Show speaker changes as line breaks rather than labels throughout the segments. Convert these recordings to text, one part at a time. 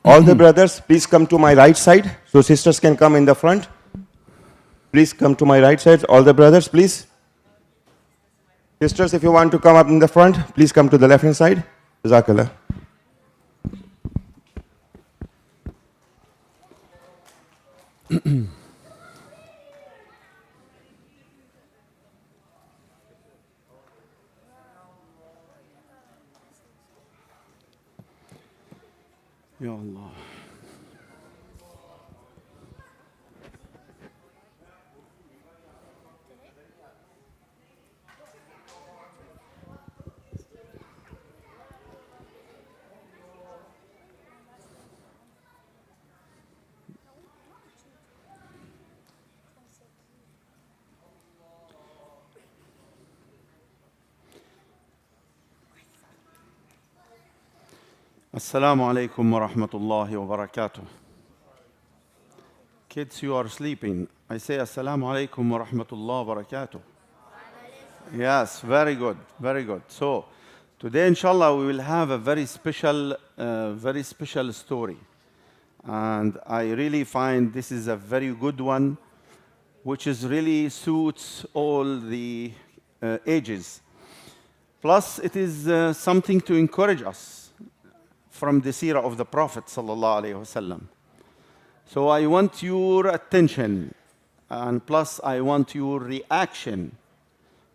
All the brothers, please come to my right side, so sisters can come in the front. Please come to my right side. All the brothers, please. Sisters, if you want to come up in the front, please come to the left-hand side. Jazakallah.
Ya Allah. Assalamu alaikum wa rahmatullahi wa barakatuh. Kids, you are sleeping. I say assalamu alaikum wa rahmatullahi wa barakatuh. Yes, very good, very good. So, today inshallah we will have a very special story. And I really find this is a very good one, which is really suits all the ages. Plus, it is something to encourage us from the seerah of the Prophet sallallahu alaihi wasallam. So I want your attention, and plus I want your reaction,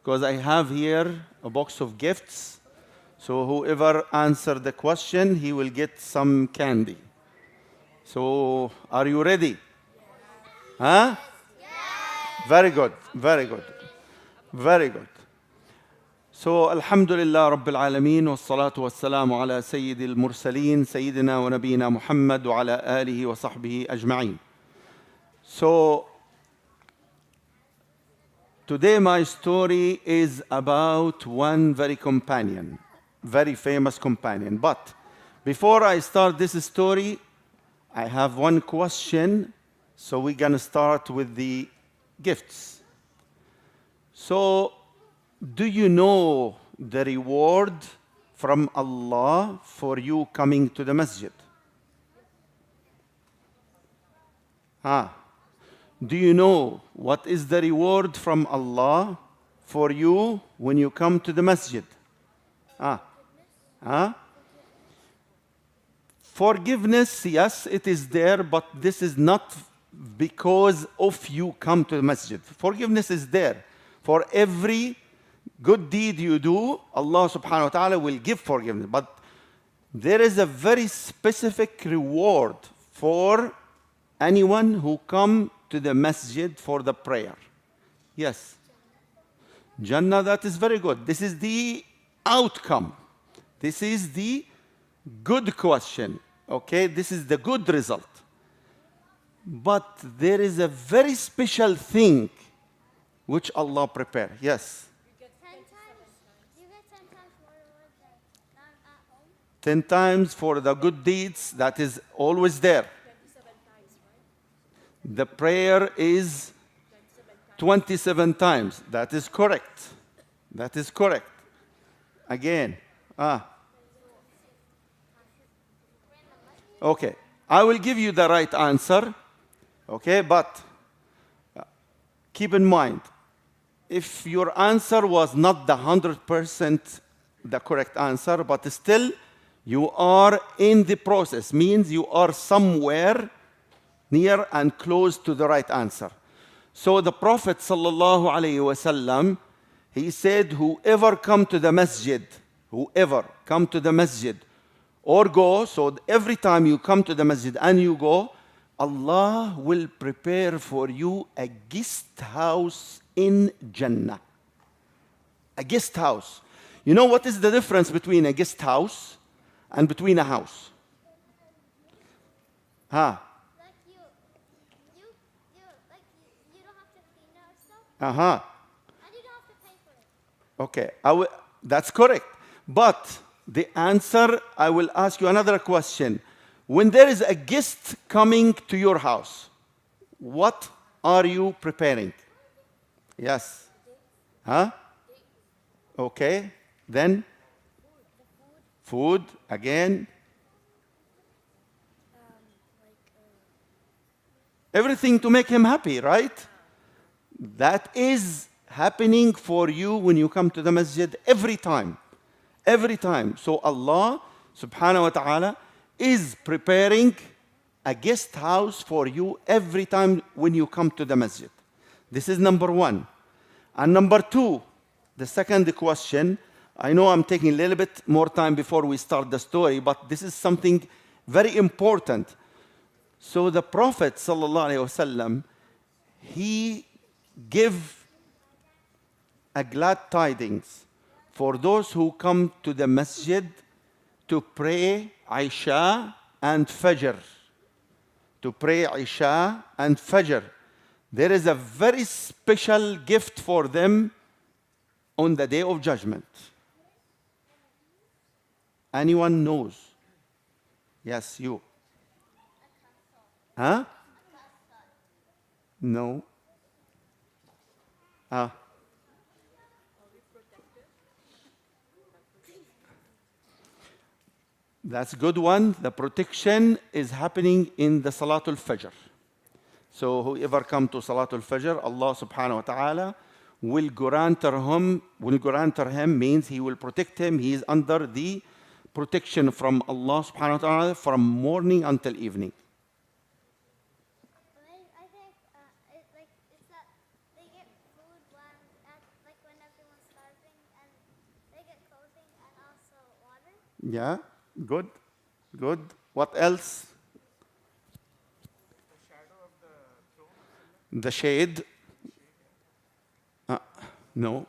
because I have here a box of gifts. So whoever answers the question, he will get some candy. So are you ready? Huh? Very good, very good, very good. So, Alhamdulillah Rabbil Alameen, wa salatu wa salamu ala Sayyidil Mursaleen, Sayyidina wa Nabina Muhammad wa ala alihi wa sahbihi ajma'een. So, today my story is about one very famous companion. But before I start this story, I have one question. So, we're going to start with the gifts. So, do you know the reward from Allah for you coming to the masjid? Do you know what is the reward from Allah for you when you come to the masjid? Forgiveness, yes, it is there, but this is not because of you come to the masjid. Forgiveness is there. For every good deed you do, Allah subhanahu wa ta'ala will give forgiveness. But there is a very specific reward for anyone who come to the masjid for the prayer. Yes. Jannah, that is very good. This is the outcome. This is the good question. Okay, this is the good result. But there is a very special thing which Allah prepared. Yes. 10 times for the good deeds, that is always there. The prayer is 27 times. That is correct. That is correct. Again. Okay. I will give you the right answer. Okay, but keep in mind, if your answer was not the 100% the correct answer, but still you are in the process, means you are somewhere near and close to the right answer. So the Prophet sallallahu alaihi wasallam, he said, whoever come to the masjid or go, so every time you come to the masjid and you go, Allah will prepare for you a guest house in Jannah. A guest house. You know what is the difference between a guest house and between a house?
Like you don't have to clean it or stuff. And you don't have to pay for it.
Okay, that's correct. But the answer, I will ask you another question. When there is a guest coming to your house, what are you preparing? Yes. Okay. Then? Food. Again? everything to make him happy, right? That is happening for you when you come to the masjid every time. Every time. So Allah subhanahu wa ta'ala is preparing a guest house for you every time when you come to the masjid. This is number one. And number two, the second question, I know I'm taking a little bit more time before we start the story, but this is something very important. So the Prophet sallallahu alaihi wasallam, he give a glad tidings for those who come to the masjid to pray Isha and Fajr. To pray Isha and Fajr. There is a very special gift for them on the Day of Judgment. Anyone knows? Yes, you. Huh? No. That's a good one. The protection is happening in the Salatul Fajr. So whoever come to Salatul Fajr, Allah subhanahu wa ta'ala will guarantor him, means he will protect him. He is under the protection from Allah subhanahu wa ta'ala from morning until evening.
I think it's that they get food when everyone's starving, and they get clothing and also water.
Yeah, good, good. What else? The shade. No.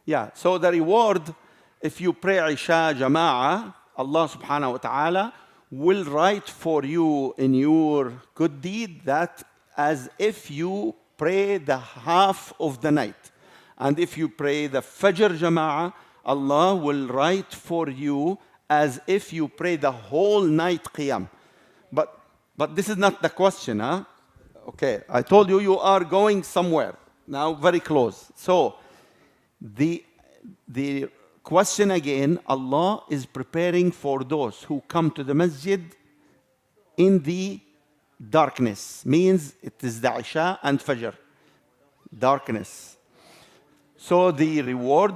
Yeah, so the reward, if you pray Isha Jama'ah, Allah subhanahu wa ta'ala will write for you in your good deed that as if you pray the half of the night. And if you pray the Fajr Jama'ah, Allah will write for you as if you pray the whole night Qiyam. But this is not the question, huh? Okay, I told you you are going somewhere. Now very close. So the question again, Allah is preparing for those who come to the masjid in the darkness. Means it is the Isha and Fajr. Darkness. So the reward.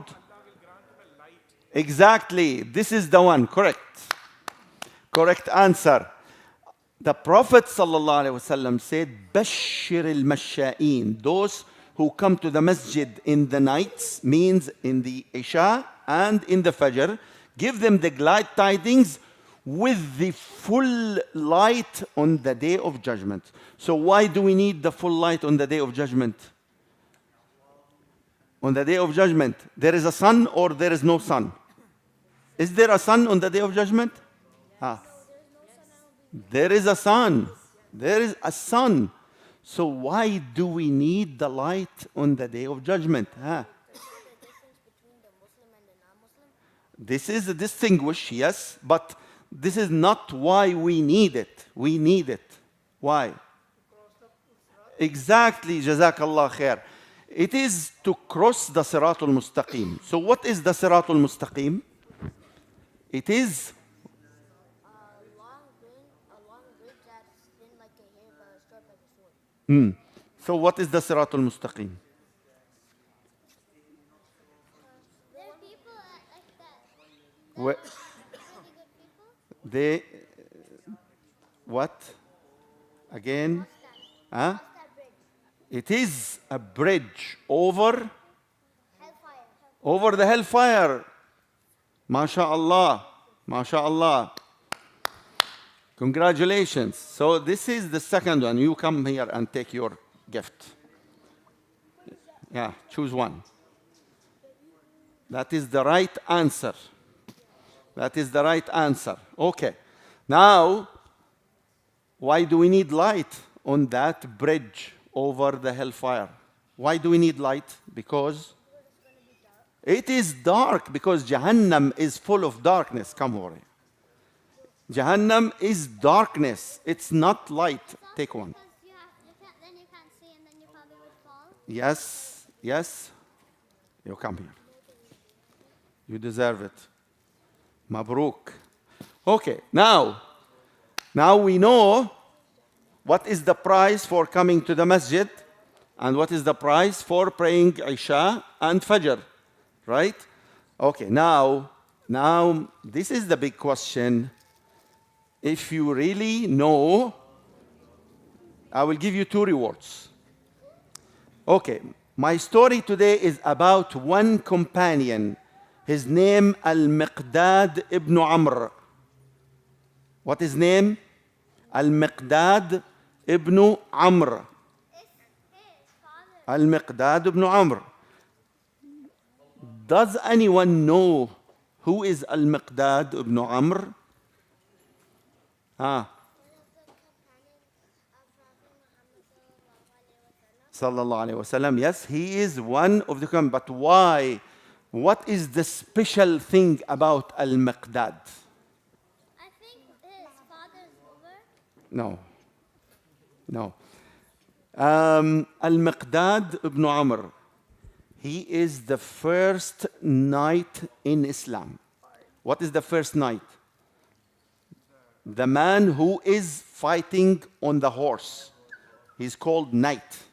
Exactly. This is the one. Correct. Correct answer. The Prophet ﷺ said, Bashir al-Masha'een. Those who come to the masjid in the nights, means in the Isha and in the Fajr, give them the glad tidings with the full light on the Day of Judgment. So why do we need the full light on the Day of Judgment? On the Day of Judgment, there is a sun or there is no sun? Is there a sun on the Day of Judgment? There is a sun. There is a sun. So why do we need the light on the Day of Judgment? This is a distinguish, yes, but this is not why we need it. We need it. Why? Exactly, Jazakallah khair. It is to cross the Siratul Mustaqim. So what is the Siratul Mustaqim? It is
A long bridge that's been like a hair, but short like a sword.
So what is the Siratul Mustaqim?
There are people like that.
Where,
Really good people.
they, what? Again? Huh?
That bridge.
It is a bridge over
Hellfire.
the hellfire. MashaAllah. MashaAllah. Congratulations. So this is the second one. You come here and take your gift. Yeah, choose one. That is the right answer. That is the right answer. Okay. Now, why do we need light on that bridge over the hellfire? Why do we need light? Because it is dark, because Jahannam is full of darkness. Come over here. Jahannam is darkness. It's not light. Take one.
Because then
Yes, yes. You come here. You deserve it. Mabruk. Okay, now we know what is the price for coming to the masjid and what is the price for praying Isha and Fajr, right? Okay, now this is the big question. If you really know, I will give you 2 rewards. Okay, my story today is about one companion. His name Al-Miqdad ibn Amr. What is his name? Al-Miqdad ibn Amr. Al-Miqdad ibn Amr. Does anyone know who is Al-Miqdad ibn Amr? Sallallahu alayhi wasallam. Yes, he is one of the companions. But why? What is the special thing about Al-Miqdad?
I think his father's Umar.
No. No. Al-Miqdad ibn Amr. He is the first knight in Islam. What is the first knight? The man who is fighting on the horse. He's called knight.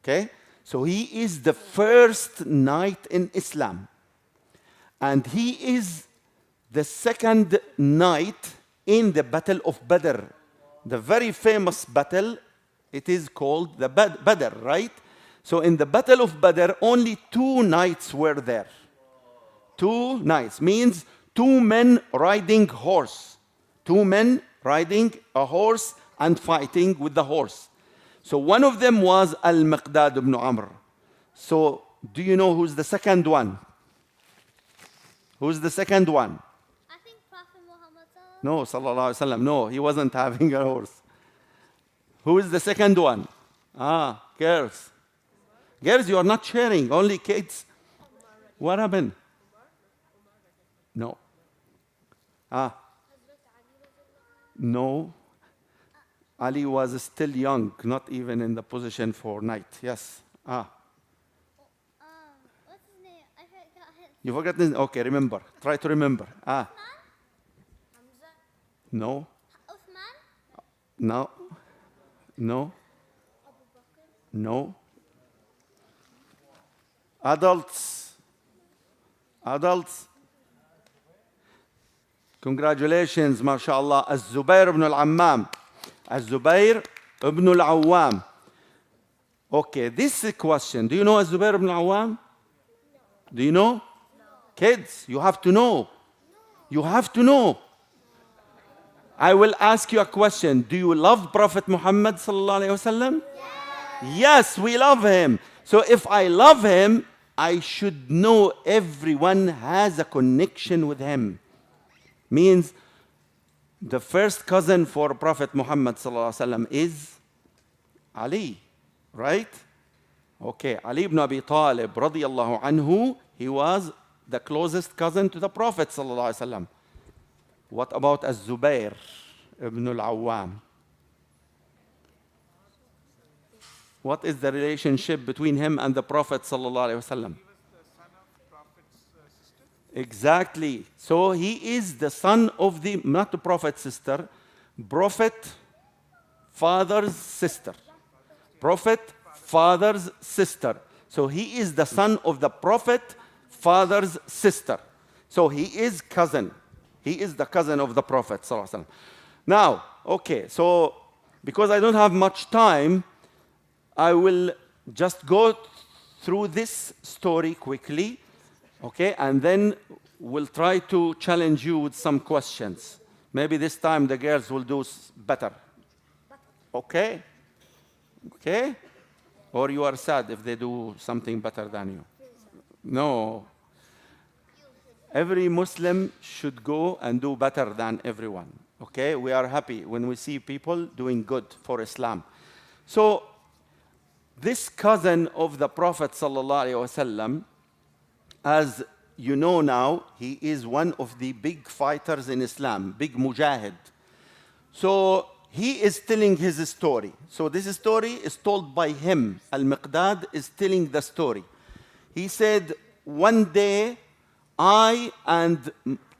Okay? So he is the first knight in Islam. And he is the second knight in the Battle of Badr. The very famous battle, it is called the Badr, right? So in the Battle of Badr, only 2 knights were there. 2 knights means 2 men riding horse. 2 men riding a horse and fighting with the horse. So one of them was Al-Miqdad ibn Amr. So do you know who's the second one? Who's the second one?
I think Prophet Muhammad
No, sallallahu alaihi wasallam. No, he wasn't having a horse. Who is the second one? Girls. Girls, you are not sharing, only kids. What happened? No. No. Ali was still young, not even in the position for knight. Yes.
What's his name? I forgot his
You forgot this? Okay, remember. Try to remember.
Hamza?
No.
Uthman?
No. No. No. Adults. Adults. Congratulations, mashallah. Az-Zubair ibn al-Ammam. Az-Zubair ibn al-Awwam. Okay, this is a question. Do you know Az-Zubair ibn al-Awwam? Do you know? No. Kids, you have to know. You have to know. I will ask you a question. Do you love Prophet Muhammad sallallahu alaihi wasallam? Yes, we love him. So if I love him, I should know everyone has a connection with him. Means the first cousin for Prophet Muhammad sallallahu alaihi wasallam is Ali, right? Okay, Ali ibn Abi Talib radiyallahu anhu, he was the closest cousin to the Prophet sallallahu alaihi wasallam. What about Az-Zubair ibn al-Awwam? What is the relationship between him and the Prophet sallallahu alaihi wasallam? Exactly. So he is the son of the, not the Prophet's sister, Prophet father's sister. Prophet father's sister. So he is the son of the Prophet father's sister. So he is cousin. He is the cousin of the Prophet sallallahu alaihi wasallam. Now, okay, so because I don't have much time, I will just go through this story quickly. Okay, and then we'll try to challenge you with some questions. Maybe this time the girls will do better. Okay? Okay? Or you are sad if they do something better than you? No. Every Muslim should go and do better than everyone. Okay? We are happy when we see people doing good for Islam. So, this cousin of the Prophet sallallahu alaihi wasallam, as you know now, he is one of the big fighters in Islam, big mujahid. So he is telling his story. So this story is told by him. Al-Miqdad is telling the story. He said, one day, I and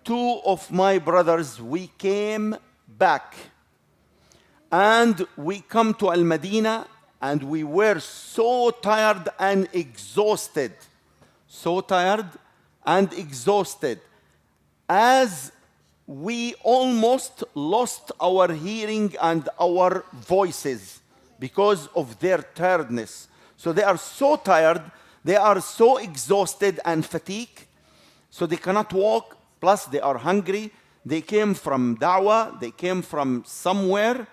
two of my brothers, we came back. And we come to Al-Madinah, and we were so tired and exhausted. So tired and exhausted. As we almost lost our hearing and our voices because of their tiredness. So they are so tired, they are so exhausted and fatigued, so they cannot walk, plus they are hungry. They came from da'wah, they came from somewhere.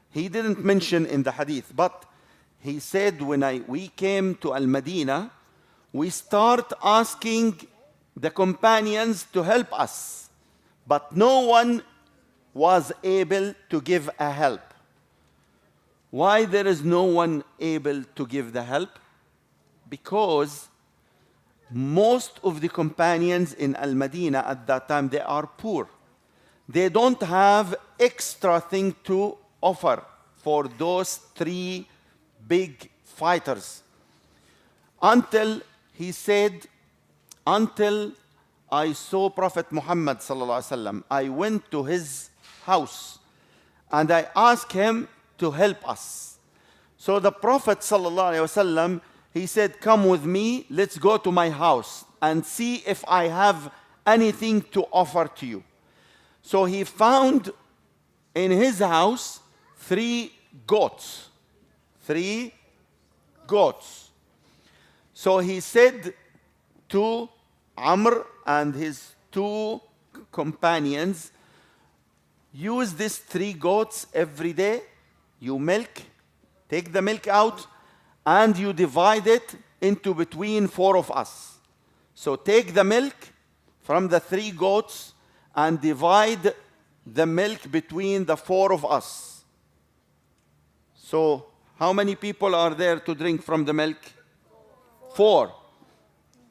He didn't mention in the hadith, but he said when we came to Al-Madinah, we start asking the companions to help us. But no one was able to give a help. Why there is no one able to give the help? Because most of the companions in Al-Madinah at that time, they are poor. They don't have extra thing to offer for those three big fighters. Until he said, until I saw Prophet Muhammad sallallahu alaihi wasallam, I went to his house and I asked him to help us. So the Prophet sallallahu alaihi wasallam, he said, come with me, let's go to my house and see if I have anything to offer to you. So he found in his house 3 goats. 3 goats. So he said to Amr and his 2 companions, use these 3 goats every day. You milk, take the milk out, and you divide it into between 4 of us. So take the milk from the 3 goats and divide the milk between the 4 of us. So how many people are there to drink from the milk? 4.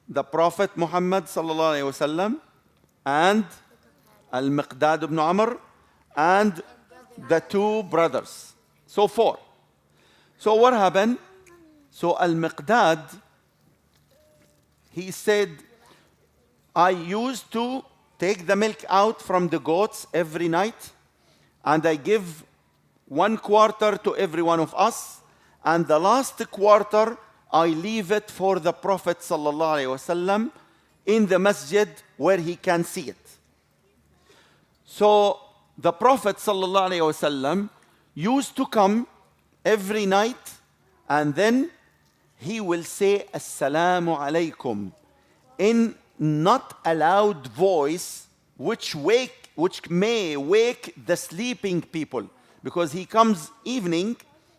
The Prophet Muhammad sallallahu alaihi wasallam and Al-Miqdad ibn Amr and the 2 brothers. So 4. So what happened? So Al-Miqdad, he said, I used to take the milk out from the goats every night, and I give 1/4 to every one of us, and the last quarter I leave it for the Prophet sallallahu alaihi wasallam in the masjid where he can see it. So the Prophet sallallahu alaihi wasallam used to come every night, and then he will say Assalamu alaikum in not a loud voice, which may wake the sleeping people, because he comes evening.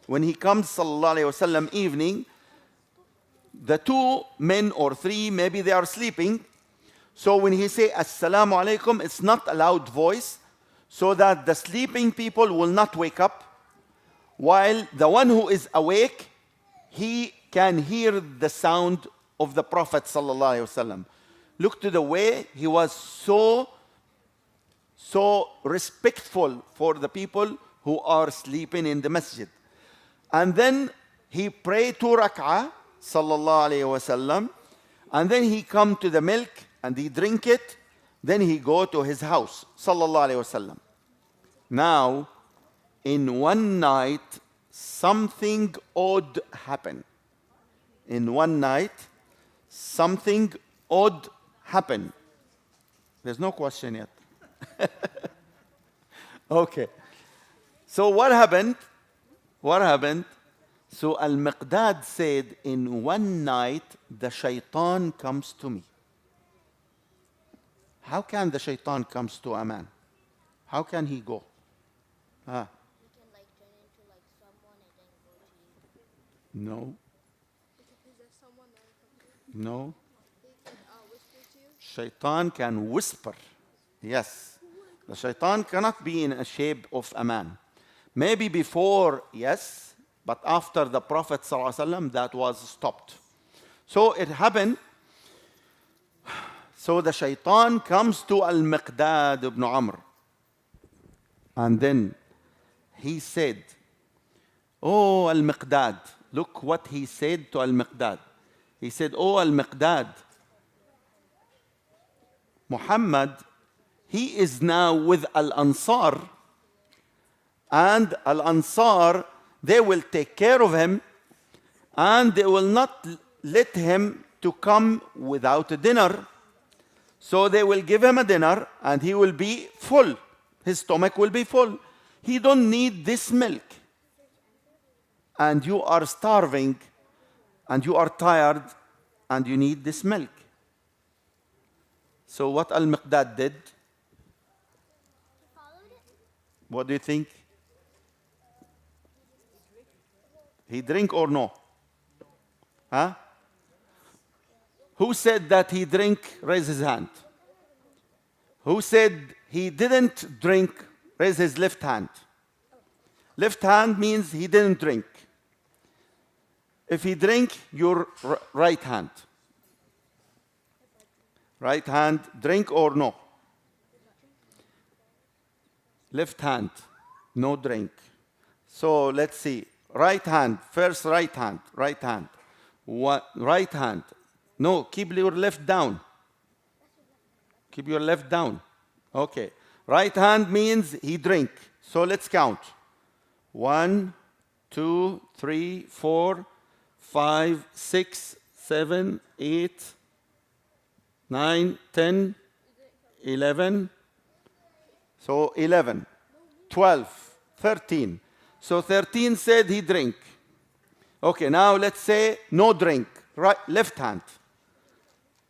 When he comes sallallahu alaihi wasallam evening, the 2 men or 3 maybe they are sleeping. So when he say Assalamu alaikum, it's not a loud voice, so that the sleeping people will not wake up, while the one who is awake, he can hear the sound of the Prophet sallallahu alaihi wasallam. Look to the way he was so respectful for the people who are sleeping in the masjid. And then he prayed 2 rak'ah sallallahu alaihi wasallam, and then he come to the milk and he drink it, then he go to his house sallallahu alaihi wasallam. Now in one night something odd happened. In one night something odd happened. There's no question yet. Okay. So what happened? What happened? So Al-Miqdad said, in one night, the shaitan comes to me. How can the shaitan comes to a man? How can he go?
You can like turn into like someone and then go to you.
No,
Is there someone there from you?
no.
They can whisper to you?
Shaitan can whisper. Yes. The shaitan cannot be in a shape of a man. Maybe before, yes, but after the Prophet ﷺ, that was stopped. So it happened. So the shaitan comes to Al-Miqdad ibn Amr. And then he said, Oh Al-Miqdad. Look what he said to Al-Miqdad. He said, Oh Al-Miqdad, Muhammad, he is now with Al-Ansar, and Al-Ansar, they will take care of him, and they will not let him to come without a dinner. So they will give him a dinner, and he will be full. His stomach will be full. He don't need this milk. And you are starving, and you are tired, and you need this milk. So what Al-Miqdad did?
Followed it?
What do you think? He drink or no? Huh? Who said that he drink? Raise his hand. Who said he didn't drink? Raise his left hand. Left hand means he didn't drink. If he drink, your right hand. Right hand, drink or no? Left hand, no drink. So let's see. Right hand, first right hand, right hand. What? Right hand. No, keep your left down. Keep your left down. Okay. Right hand means he drink. So let's count. 1, 2, 3, 4, 5, 6, 7, 8, 9, 10, 11. So 11, 12, 13. So 13 said he drink. Okay, now let's say no drink. Right, left hand.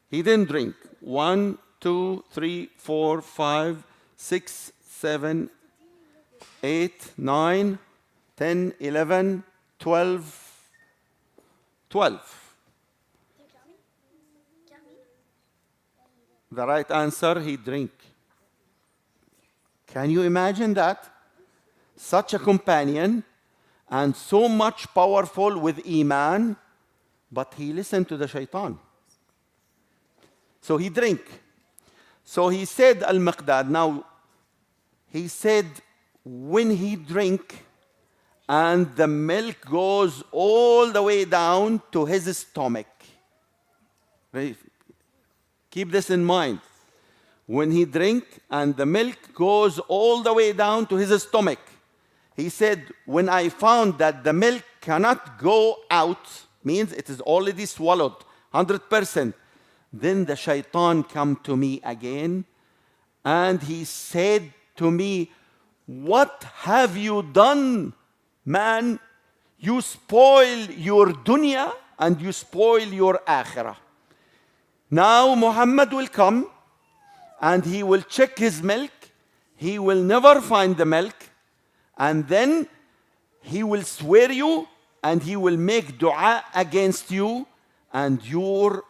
He didn't drink. 1, 2, 3, 4, 5, 6, 7, 8, 9, 10, 11, 12, 12. The right answer, he drink. Can you imagine that? Such a companion and so much powerful with Iman, but he listened to the shaitan. So he drink. So he said, Al-Miqdad, now he said when he drink and the milk goes all the way down to his stomach. Keep this in mind. When he drink and the milk goes all the way down to his stomach. He said, when I found that the milk cannot go out, means it is already swallowed, 100%, then the shaitan come to me again, and he said to me, what have you done, man? You spoil your dunya and you spoil your akhirah. Now Muhammad will come and he will check his milk. He will never find the milk. And then he will swear you and he will make dua against you, and you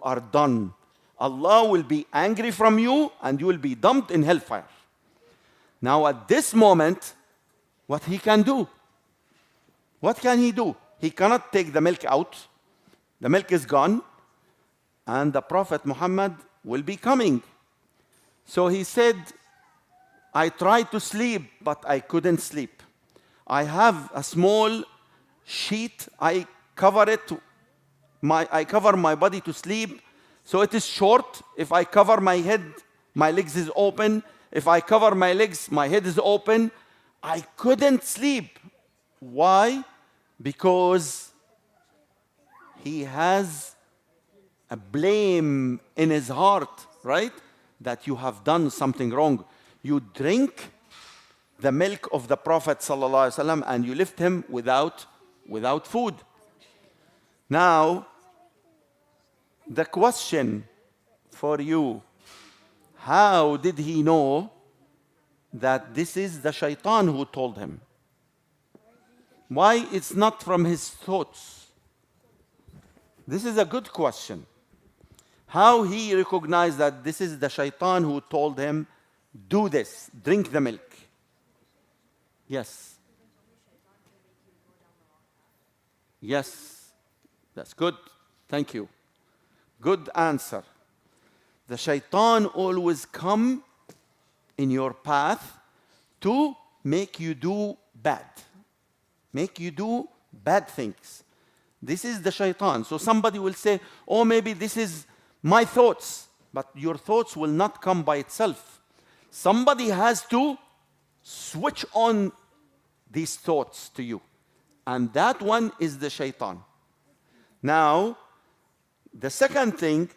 are done. Allah will be angry from you and you will be dumped in hellfire. Now at this moment, what he can do? What can he do? He cannot take the milk out. The milk is gone. And the Prophet Muhammad will be coming. So he said, I tried to sleep, but I couldn't sleep. I have a small sheet. I cover my body to sleep. So it is short. If I cover my head, my legs is open. If I cover my legs, my head is open. I couldn't sleep. Why? Because he has a blame in his heart, right? That you have done something wrong. You drink the milk of the Prophet ﷺ and you left him without food. Now, the question for you, how did he know that this is the shaitan who told him? Why it's not from his thoughts? This is a good question. How he recognized that this is the shaitan who told him, do this, drink the milk. Yes. Yes. That's good. Thank you. Good answer. The shaitan always come in your path to make you do bad. Make you do bad things. This is the shaitan. So somebody will say, oh, maybe this is my thoughts. But your thoughts will not come by itself. Somebody has to switch on these thoughts to you. And that one is the shaitan. Now, the second thing,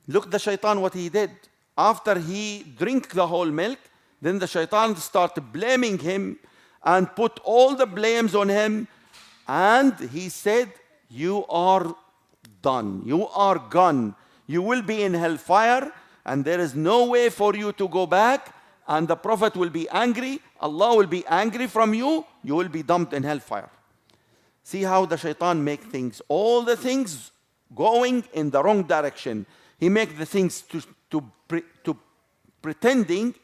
look the shaitan what he did. After he drank the whole milk, then the shaitan started blaming him and put all the blames on him. And he said, you are done. You are gone. You will be in hellfire and there is no way for you to go back. And the Prophet will be angry. Allah will be angry from you. You will be dumped in hellfire. See how the shaitan make things. All the things going in the wrong direction. He make the things to pretending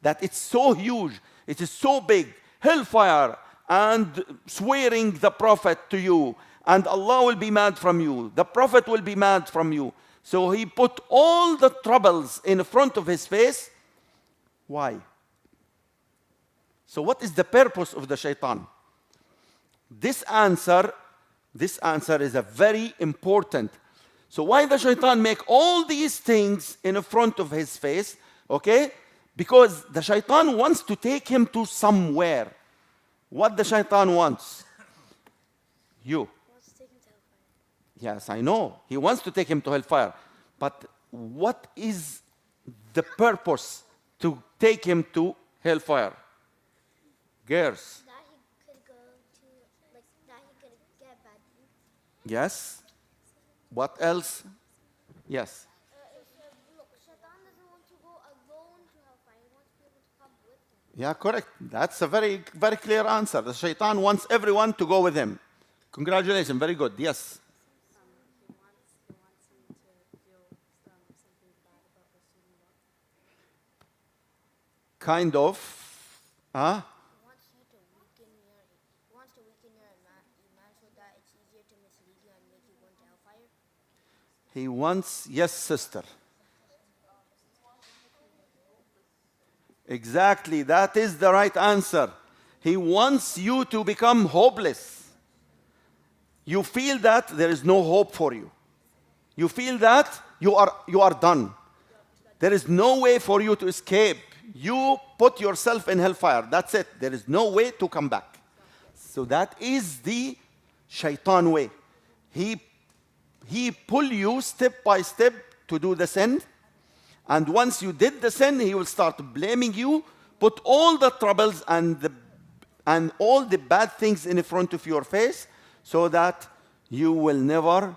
that it's so huge. It is so big. Hellfire and swearing the Prophet to you. And Allah will be mad from you. The Prophet will be mad from you. So he put all the troubles in front of his face. Why? So what is the purpose of the shaitan? This answer is a very important. So why the shaitan make all these things in front of his face? Okay? Because the shaitan wants to take him to somewhere. What the shaitan wants? You. Yes, I know. He wants to take him to hellfire. But what is the purpose to take him to hellfire? Girls.
That he could go to, like, that he could get bad deeds.
Yes. What else? Yes.
Look, Shaitan doesn't want to go alone to hellfire. He wants people to come with him.
Yeah, correct. That's a very, very clear answer. The shaitan wants everyone to go with him. Congratulations. Very good. Yes.
He wants him to feel something bad about Rasulullah.
Kind of. Huh?
He wants you to weaken your, he wants to weaken your iman so that it's easier to mislead you and make you go into hellfire.
He wants, yes, sister. Exactly. That is the right answer. He wants you to become hopeless. You feel that there is no hope for you. You feel that you are done. There is no way for you to escape. You put yourself in hellfire. That's it. There is no way to come back. So that is the shaitan way. He pull you step by step to do the sin. And once you did the sin, he will start blaming you, put all the troubles and all the bad things in front of your face so that you will never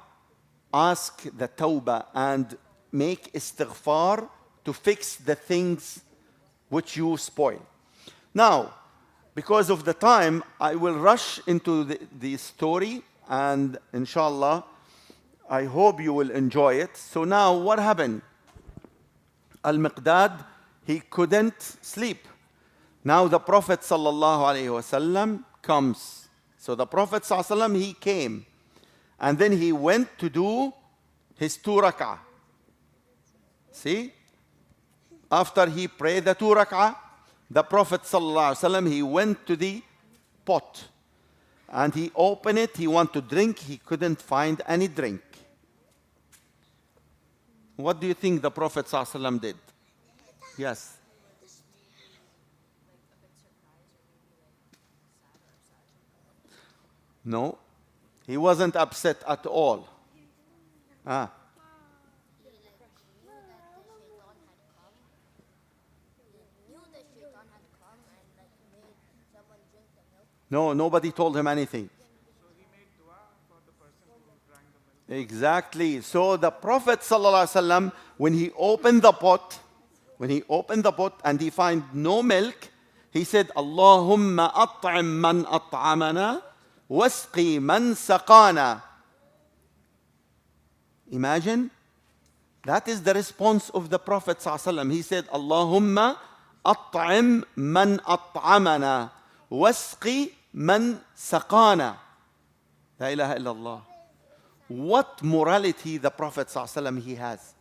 ask the tawbah and make istighfar to fix the things which you spoil. Now, because of the time, I will rush into the story and inshallah, I hope you will enjoy it. So now what happened? Al-Miqdad, he couldn't sleep. Now the Prophet sallallahu alaihi wasallam comes. So the Prophet sallallahu alaihi wasallam, he came. And then he went to do his 2 rak'ah. See? After he prayed the 2 rak'ah, the Prophet sallallahu alaihi wasallam, he went to the pot. And he opened it, he wanted to drink, he couldn't find any drink. What do you think the Prophet ﷺ did? Yes. No, he wasn't upset at all. Ah.
He knew that the shaitan had come and like made someone drink the milk.
No, nobody told him anything. Exactly. So the Prophet ﷺ, when he opened the pot and he find no milk, he said, Allahumma at'im man at'amana wasqi man saqana. Imagine, that is the response of the Prophet ﷺ. He said, Allahumma at'im man at'amana wasqi man saqana. La ilaha illallah. What morality the Prophet ﷺ he has.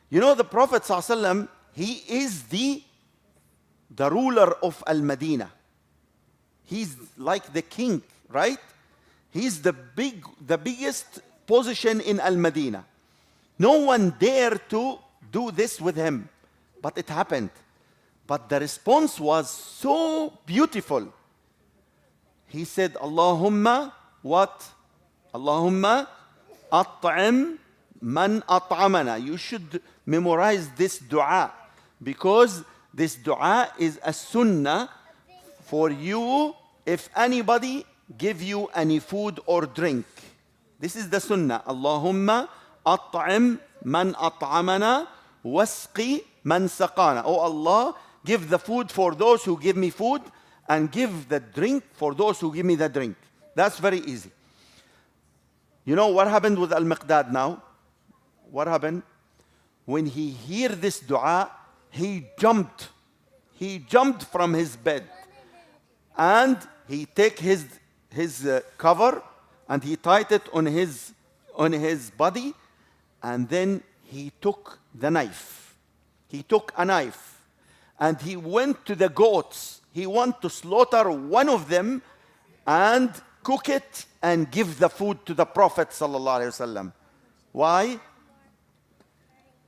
You know the Prophet ﷺ, he is the ruler of Al-Madinah. He's like the king, right? He's the biggest position in Al-Madinah. No one dared to do this with him, but it happened. But the response was so beautiful. He said, Allahumma what? Allahumma at'am man at'amana. You should memorize this dua because this dua is a sunnah for you if anybody give you any food or drink. This is the sunnah. Allahumma at'am man at'amana wasqi man saqana. Oh Allah, give the food for those who give me food and give the drink for those who give me the drink. That's very easy. You know what happened with Al-Miqdad now? What happened? When he heard this dua, he jumped. He jumped from his bed. And he take his cover and he tied it on his body. And then he took the knife. He took a knife. And he went to the goats. He wanted to slaughter one of them and cook it and give the food to the Prophet sallallahu alaihi wasallam. Why?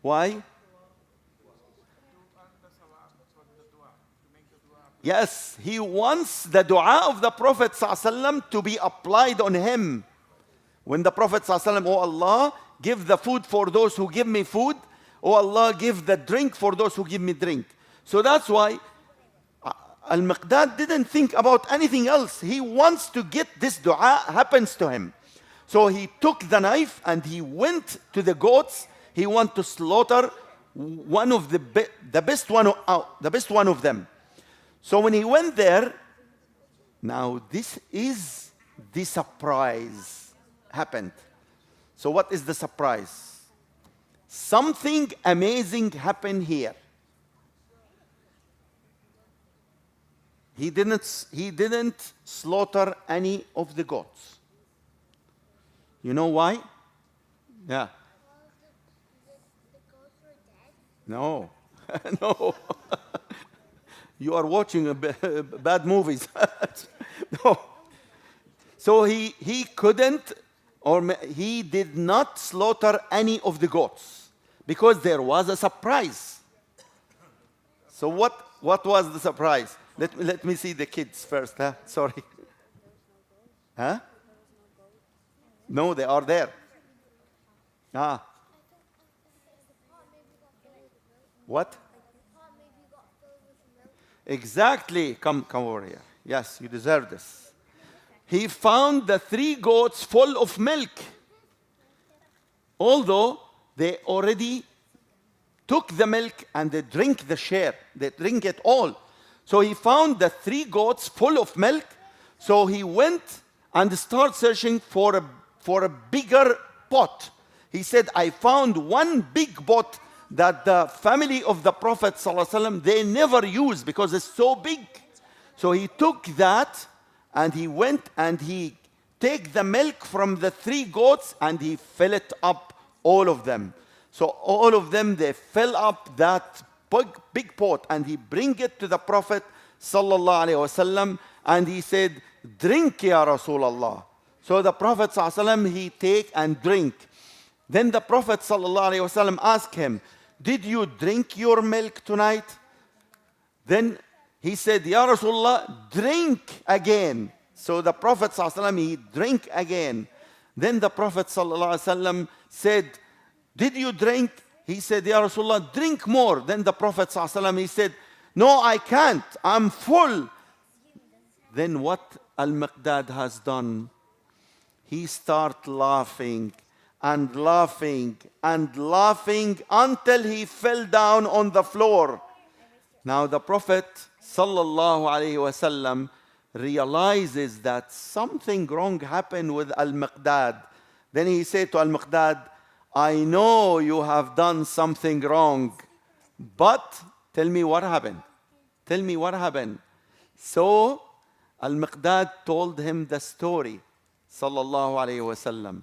Why? Yes, he wants the dua of the Prophet ﷺ to be applied on him. When the Prophet ﷺ, oh Allah, give the food for those who give me food. Oh Allah, give the drink for those who give me drink. So that's why Al-Miqdad didn't think about anything else. He wants to get this dua happens to him. So he took the knife and he went to the goats. He wanted to slaughter one of the best one of them. So when he went there, now this is the surprise happened. So what is the surprise? Something amazing happened here. He didn't slaughter any of the goats. You know why? Yeah.
The goats were dead?
No. No. You are watching bad movies. No. So he couldn't, or he did not slaughter any of the goats because there was a surprise. So what was the surprise? Let me see the kids first. Huh? Sorry. Huh? No, they are there. Ah. What? Exactly. Come over here. Yes, you deserve this. He found the 3 goats full of milk. Although they already took the milk and they drink the share. They drink it all. So he found the 3 goats full of milk. So he went and started searching for a bigger pot. He said, I found one big pot that the family of the Prophet ﷺ, they never use because it's so big. So he took that and he went and he take the milk from the 3 goats and he fill it up, all of them. So all of them, they fill up that big pot and he bring it to the Prophet ﷺ and he said, drink ya Rasulullah. So the Prophet ﷺ, he take and drink. Then the Prophet ﷺ asked him, did you drink your milk tonight? Then he said, Ya Rasulullah, drink again. So the Prophet ﷺ, he drank again. Then the Prophet ﷺ said, did you drink? He said, Ya Rasulullah, drink more. Then the Prophet ﷺ, he said, no, I can't. I'm full. Then what Al-Miqdad has done? He started laughing and laughing and laughing until he fell down on the floor. Now the Prophet sallallahu alaihi wasallam realizes that something wrong happened with Al-Miqdad. Then he said to Al-Miqdad, I know you have done something wrong, but tell me what happened. Tell me what happened. So Al-Miqdad told him the story, sallallahu alaihi wasallam.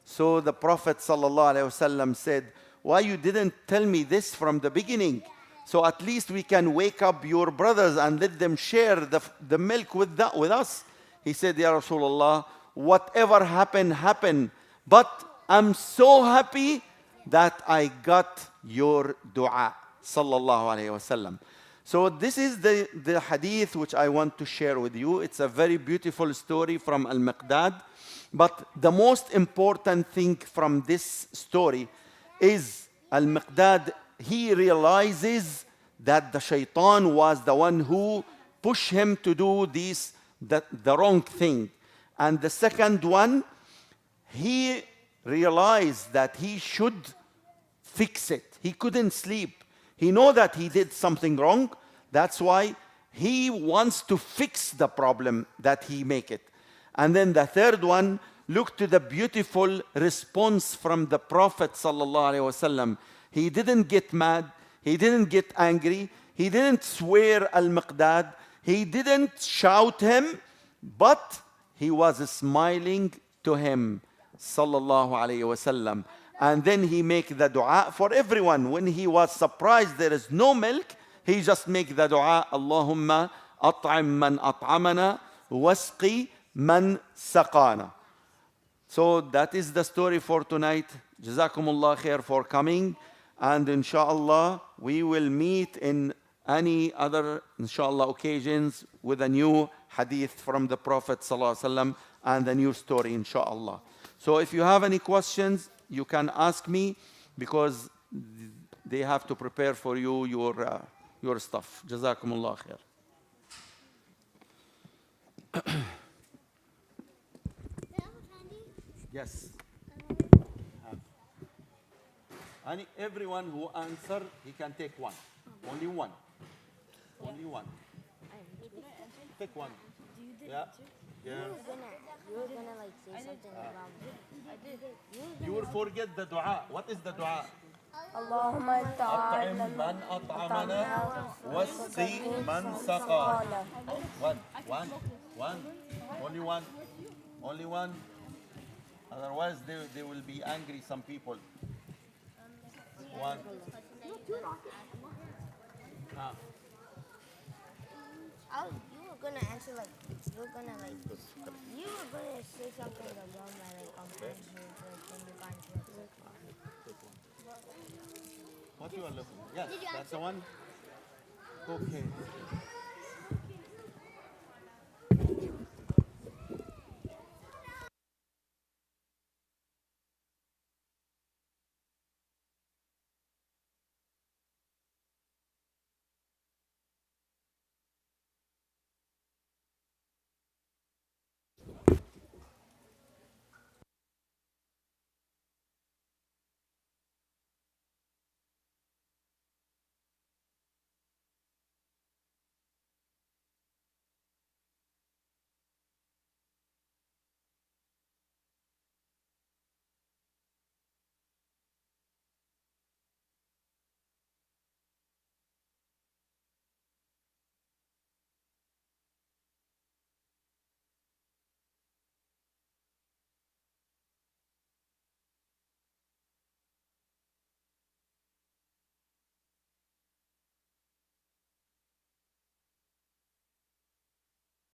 So the Prophet sallallahu alaihi wasallam said, why you didn't tell me this from the beginning? So at least we can wake up your brothers and let them share the milk with us. He said, Ya Rasulullah, whatever happened, happened. But I'm so happy that I got your dua. Sallallahu alayhi wasallam. So this is the hadith which I want to share with you. It's a very beautiful story from Al-Miqdad. But the most important thing from this story is Al-Miqdad, he realizes that the shaitan was the one who pushed him to do the wrong thing. And the second one, he realized that he should fix it. He couldn't sleep. He know that he did something wrong. That's why he wants to fix the problem that he make it. And then the third one, look to the beautiful response from the Prophet sallallahu alaihi wasallam. He didn't get mad. He didn't get angry. He didn't swear Al-Miqdad. He didn't shout him, but he was smiling to him sallallahu alaihi wasallam. And then he make the dua for everyone. When he was surprised there is no milk, he just make the dua, Allahumma at'im man at'amana wasqi man saqana. So that is the story for tonight. Jazakumullah khair for coming. And inshallah, we will meet in any other, inshallah, occasions with a new hadith from the Prophet sallallahu alaihi wasallam and a new story, inshallah. So if you have any questions, you can ask me, because they have to prepare for you your stuff. Jazakumullah khair. Yes. Everyone who answer, he can take one. Only one. Only one. Take one. Yeah. Yeah.
You were gonna like say something about
You will forget the dua. What is the dua?
اللهم
أطعم من أطعمنا واسقي من سقانا. One. Only one. Only one. Otherwise they will be angry, some people. One.
You were gonna answer like you were gonna say something about my friendships, when you got into
What you are looking? Yes, that's the one. Okay.